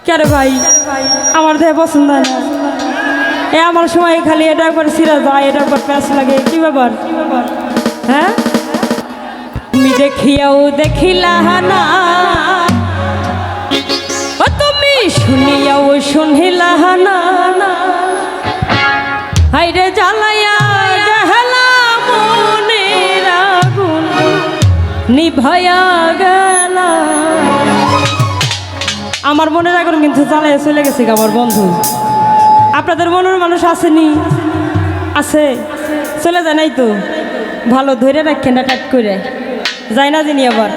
কেরে ভাই আমার দেহে পছন্দ হয় না। এ আমার সময় খালি এটা একবার সিরা যায়, এটা একবার প্যাঁচ লাগে, কি ব্যাপার? হ্যাঁ, তুমি দেখিয়াও দেখিলা না, ও তুমি শুনিয়াও শুনিলা না, হাইরে জ্বালাইয়া গেলা মনের আগুন নিভাইয়া গেলা। আমার মনের আগুন কিন্তু জ্বালাইয়া চলে গেছে আমার বন্ধু। আপনাদের মনের মানুষ আসেনি? আছে, চলে যায় নাই তো? ভালো ধরে রাখেন না, টাইট করে যায় না জানি আবার।